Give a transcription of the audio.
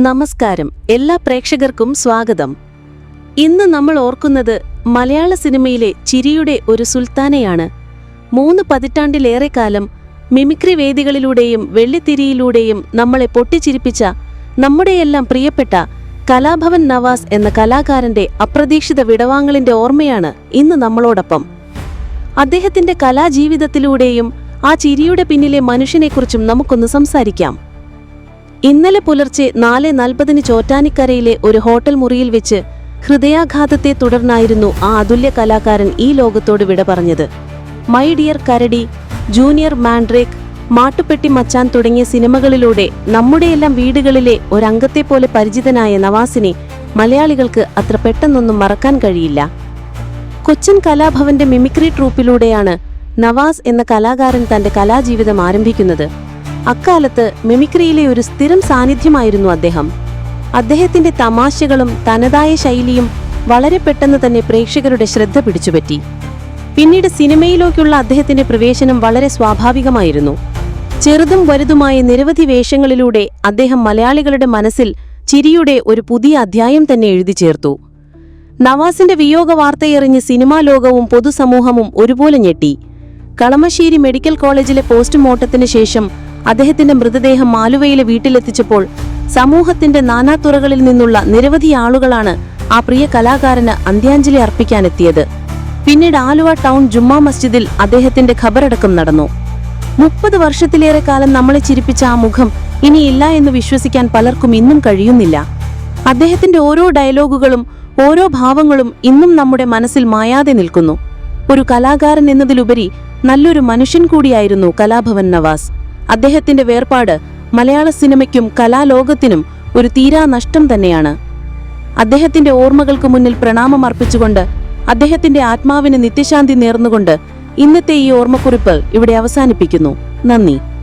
നമസ്കാരം, എല്ലാ പ്രേക്ഷകർക്കും സ്വാഗതം. ഇന്ന് നമ്മൾ ഓർക്കുന്നത് മലയാള സിനിമയിലെ ചിരിയുടെ ഒരു സുൽത്താനയാണ്. 3 പതിറ്റാണ്ടിലേറെ കാലം മിമിക്രി വേദികളിലൂടെയും വെള്ളിത്തിരിയിലൂടെയും നമ്മളെ പൊട്ടിച്ചിരിപ്പിച്ച നമ്മുടെയെല്ലാം പ്രിയപ്പെട്ട കലാഭവൻ നവാസ് എന്ന കലാകാരന്റെ അപ്രതീക്ഷിത വിടവാങ്ങലിന്റെ ഓർമ്മയാണ് ഇന്ന് നമ്മളോടൊപ്പം. അദ്ദേഹത്തിന്റെ കലാജീവിതത്തിലൂടെയും ആ ചിരിയുടെ പിന്നിലെ മനുഷ്യനെക്കുറിച്ചും നമുക്കൊന്ന് സംസാരിക്കാം. ഇന്നലെ പുലർച്ചെ 4:40 ചോറ്റാനിക്കരയിലെ ഒരു ഹോട്ടൽ മുറിയിൽ വെച്ച് ഹൃദയാഘാതത്തെ തുടർന്നായിരുന്നു ആ അതുല്യ കലാകാരൻ ഈ ലോകത്തോട് വിട പറഞ്ഞത്. മൈ ഡിയർ കരടി, ജൂനിയർ മാൻഡ്രേക്ക്, മാട്ടുപ്പെട്ടി മച്ചാൻ തുടങ്ങിയ സിനിമകളിലൂടെ നമ്മുടെയെല്ലാം വീടുകളിലെ ഒരംഗത്തെപ്പോലെ പരിചിതനായ നവാസിനെ മലയാളികൾക്ക് അത്ര പെട്ടെന്നൊന്നും മറക്കാൻ കഴിയില്ല. കൊച്ചിൻ കലാഭവന്റെ മിമിക്രി ട്രൂപ്പിലൂടെയാണ് നവാസ് എന്ന കലാകാരൻ തന്റെ കലാജീവിതം ആരംഭിക്കുന്നത്. അക്കാലത്ത് മിമിക്രിയിലെ ഒരു സ്ഥിരം സാന്നിധ്യമായിരുന്നു അദ്ദേഹം. അദ്ദേഹത്തിന്റെ തമാശകളും തനതായ ശൈലിയും വളരെ പെട്ടെന്ന് തന്നെ പ്രേക്ഷകരുടെ ശ്രദ്ധ പിടിച്ചുപറ്റി. പിന്നീട് സിനിമയിലേക്കുള്ള അദ്ദേഹത്തിന്റെ പ്രവേശനം വളരെ സ്വാഭാവികമായിരുന്നു. ചെറുതും വലുതുമായ നിരവധി വേഷങ്ങളിലൂടെ അദ്ദേഹം മലയാളികളുടെ മനസ്സിൽ ചിരിയുടെ ഒരു പുതിയ അധ്യായം തന്നെ എഴുതി ചേർത്തു. നവാസിന്റെ വിയോഗ വാർത്തയറിഞ്ഞ് സിനിമാ ലോകവും പൊതുസമൂഹവും ഒരുപോലെ ഞെട്ടി. കളമശ്ശേരി മെഡിക്കൽ കോളേജിലെ പോസ്റ്റ്മോർട്ടത്തിന് ശേഷം അദ്ദേഹത്തിന്റെ മൃതദേഹം ആലുവയിലെ വീട്ടിലെത്തിച്ചപ്പോൾ സമൂഹത്തിന്റെ നാനാതുറകളിൽ നിന്നുള്ള നിരവധി ആളുകളാണ് ആ പ്രിയ കലാകാരന് അന്ത്യാഞ്ജലി അർപ്പിക്കാനെത്തിയത്. പിന്നീട് ആലുവ ടൗൺ ജുമ്മാ മസ്ജിദിൽ അദ്ദേഹത്തിന്റെ ഖബറടക്കം നടന്നു. 30 വർഷത്തിലേറെ കാലം നമ്മളെ ചിരിപ്പിച്ച ആ മുഖം ഇനിയില്ല എന്ന് വിശ്വസിക്കാൻ പലർക്കും ഇന്നും കഴിയുന്നില്ല. അദ്ദേഹത്തിന്റെ ഓരോ ഡയലോഗുകളും ഓരോ ഭാവങ്ങളും ഇന്നും നമ്മുടെ മനസ്സിൽ മായാതെ നിൽക്കുന്നു. ഒരു കലാകാരൻ എന്നതിലുപരി നല്ലൊരു മനുഷ്യൻ കൂടിയായിരുന്നു കലാഭവൻ നവാസ്. അദ്ദേഹത്തിന്റെ വേർപാട് മലയാള സിനിമയ്ക്കും കലാലോകത്തിനും ഒരു തീരാ നഷ്ടം തന്നെയാണ്. അദ്ദേഹത്തിന്റെ ഓർമ്മകൾക്ക് മുന്നിൽ പ്രണാമം അർപ്പിച്ചുകൊണ്ട് അദ്ദേഹത്തിന്റെ ആത്മാവിന് നിത്യശാന്തി നേർന്നുകൊണ്ട് ഇന്നത്തെ ഈ ഓർമ്മക്കുറിപ്പ് ഇവിടെ അവസാനിപ്പിക്കുന്നു. നന്ദി.